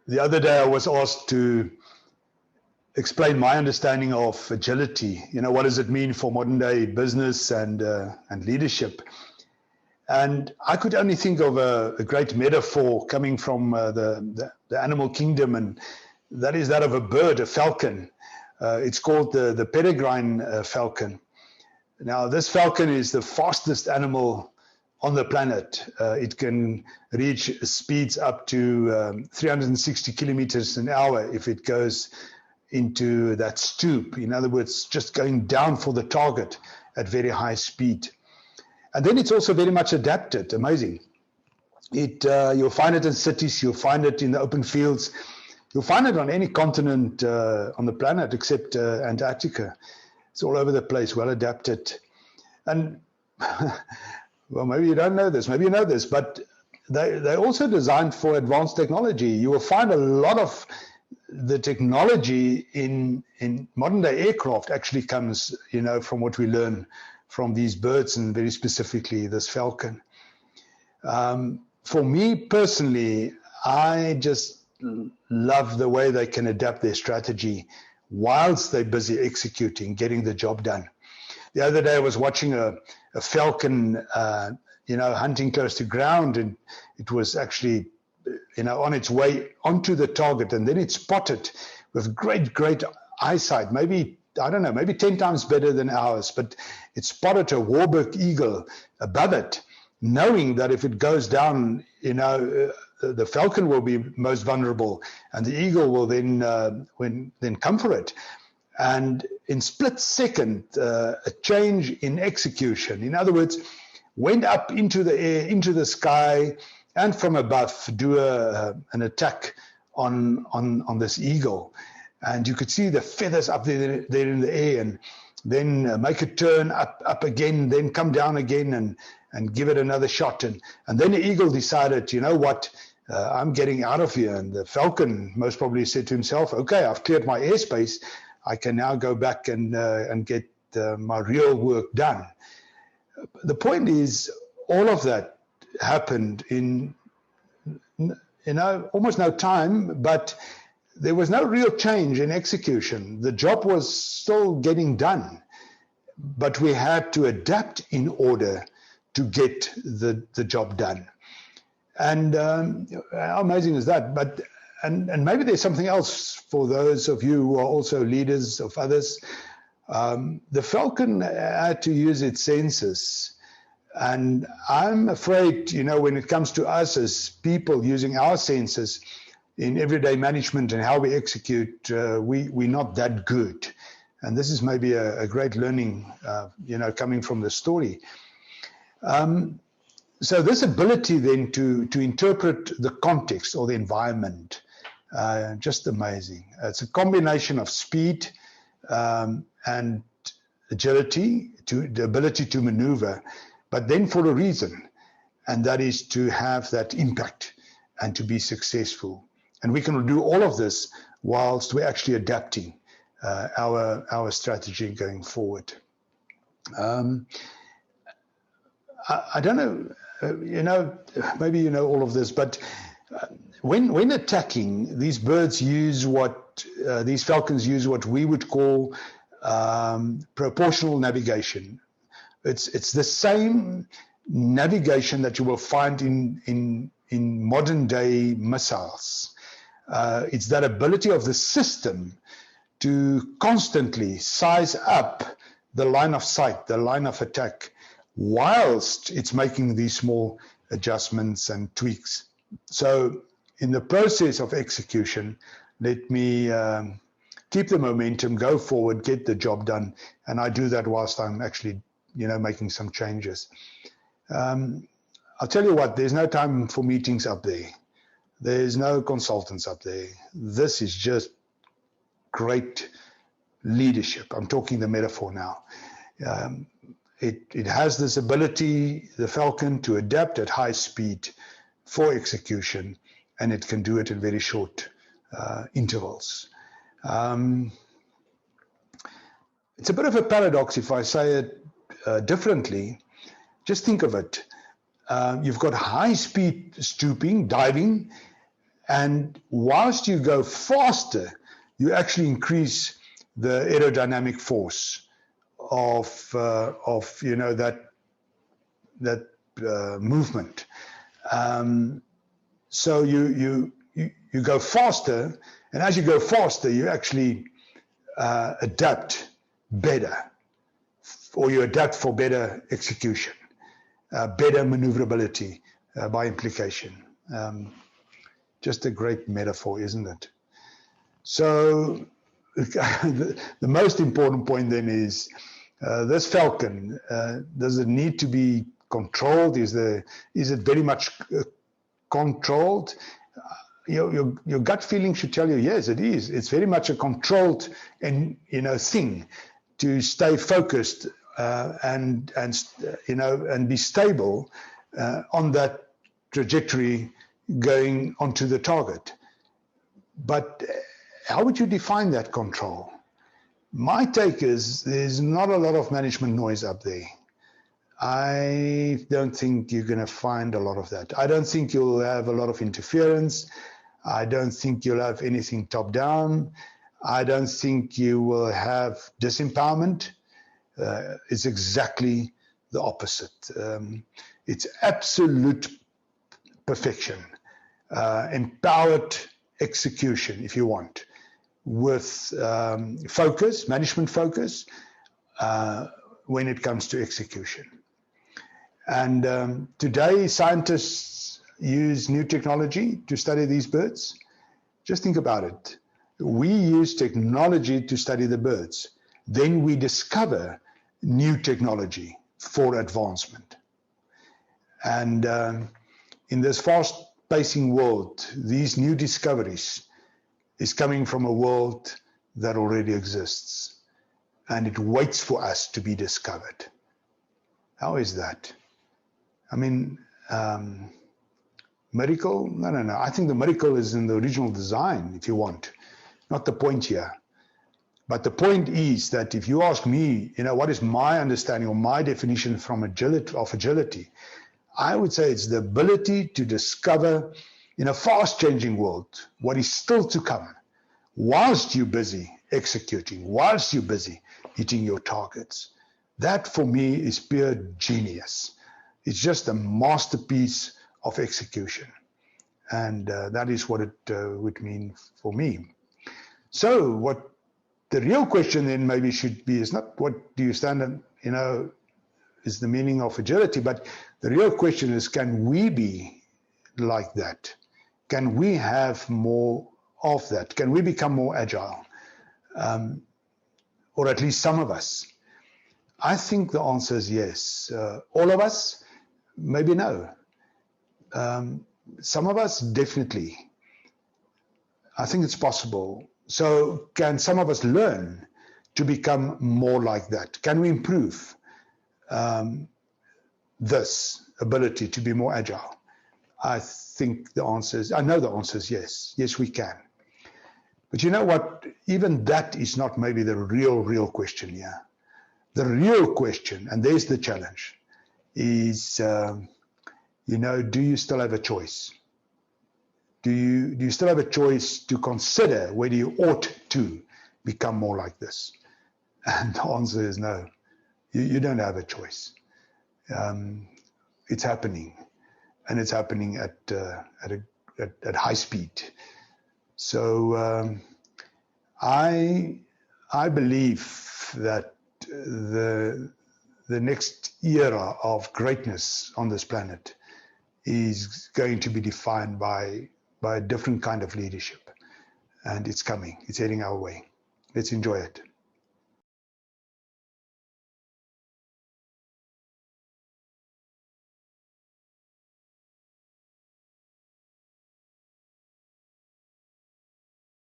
The other day I was asked to explain my understanding of agility. What does it mean for modern day business and leadership? And I could only think of a great metaphor coming from the animal kingdom, and that is that of a bird, a falcon. It's called the peregrine falcon. Now, this falcon is the fastest animal on the planet. It can reach speeds up to 360 kilometers an hour if it goes into that stoop. In other words, just going down for the target at very high speed. And then it's also very much adapted. Amazing. You'll find it in cities. You'll find it in the open fields. You'll find it on any continent on the planet except Antarctica. It's all over the place, well adapted. And well, maybe you don't know this, maybe you know this, but they're also designed for advanced technology. You will find a lot of the technology in modern day aircraft actually comes, from what we learn from these birds, and very specifically this falcon. For me personally, I just love the way they can adapt their strategy whilst they're busy executing, getting the job done. The other day I was watching a falcon, hunting close to ground, and it was actually, on its way onto the target, and then it spotted with great eyesight, maybe 10 times better than ours, but it spotted a Warburg eagle above it, knowing that if it goes down, the falcon will be most vulnerable, and the eagle will then come for it. And in split second, a change in execution. In other words, went up into the air, into the sky, and from above do an attack on this eagle. And you could see the feathers up there in the air, and then make a turn up again, then come down again and give it another shot. And then the eagle decided, I'm getting out of here. And the falcon most probably said to himself, okay, I've cleared my airspace. I can now go back and get my real work done. The point is, all of that happened in almost no time, but there was no real change in execution. The job was still getting done, but we had to adapt in order to get the job done. And how amazing is that? But and maybe there's something else for those of you who are also leaders of others. The falcon had to use its senses. And I'm afraid, when it comes to us as people using our senses in everyday management and how we execute, we're not that good. And this is maybe a great learning, coming from the story. So this ability then to interpret the context or the environment, just amazing. It's a combination of speed and agility, the ability to maneuver, but then for a reason, and that is to have that impact and to be successful. And we can do all of this whilst we're actually adapting our strategy going forward. I don't know, maybe you know all of this, but when attacking, these birds use these falcons use what we would call proportional navigation. It's the same navigation that you will find in modern day missiles. It's that ability of the system to constantly size up the line of sight, the line of attack, whilst it's making these small adjustments and tweaks. So in the process of execution, let me keep the momentum, go forward, get the job done. And I do that whilst I'm actually, making some changes. I'll tell you what, there's no time for meetings up there. There's no consultants up there. This is just great leadership. I'm talking the metaphor now. It has this ability, the falcon, to adapt at high speed for execution, and it can do it in very short intervals. It's a bit of a paradox if I say it differently. Just think of it. You've got high speed stooping, diving, And whilst you go faster, you actually increase the aerodynamic force of that movement. So you go faster, and as you go faster, you actually adapt better, or you adapt for better execution, better maneuverability by implication. Just a great metaphor, isn't it? So the most important point then is this Falcon, does it need to be controlled? Is it very much controlled? Your gut feeling should tell you, yes, it is. It's very much a controlled thing to stay focused and be stable on that trajectory going onto the target. But how would you define that control? My take is there's not a lot of management noise up there. I don't think you're going to find a lot of that. I don't think you'll have a lot of interference. I don't think you'll have anything top down. I don't think you will have disempowerment. It's exactly the opposite. It's absolute perfection, empowered execution, if you want, with focus, management focus, when it comes to execution. And today, scientists use new technology to study these birds. Just think about it. We use technology to study the birds. Then we discover new technology for advancement. And in this fast-pacing world, these new discoveries is coming from a world that already exists. And it waits for us to be discovered. How is that? I mean, miracle? No. I think the miracle is in the original design, if you want. Not the point here. But the point is that if you ask me, what is my understanding or my definition of agility, I would say it's the ability to discover in a fast-changing world what is still to come, whilst you're busy executing, whilst you're busy hitting your targets. That, for me, is pure genius. It's just a masterpiece of execution. And that is what it would mean for me. So what the real question then maybe should be is not what do you stand on, is the meaning of agility, but the real question is, can we be like that? Can we have more of that? Can we become more agile? Or at least some of us. I think the answer is yes. All of us, maybe no. Some of us, definitely. I think it's possible. So can some of us learn to become more like that? Can we improve this ability to be more agile? I think the answer is, I know the answer is yes. Yes, we can. But you know what? Even that is not maybe the real question here. The real question, and there's the challenge, is, do you still have a choice? Do you still have a choice to consider whether you ought to become more like this? And the answer is no. You don't have a choice. It's happening, and it's happening at high speed. So I believe that the next era of greatness on this planet is going to be defined by a different kind of leadership, and it's coming. It's heading our way. Let's enjoy it.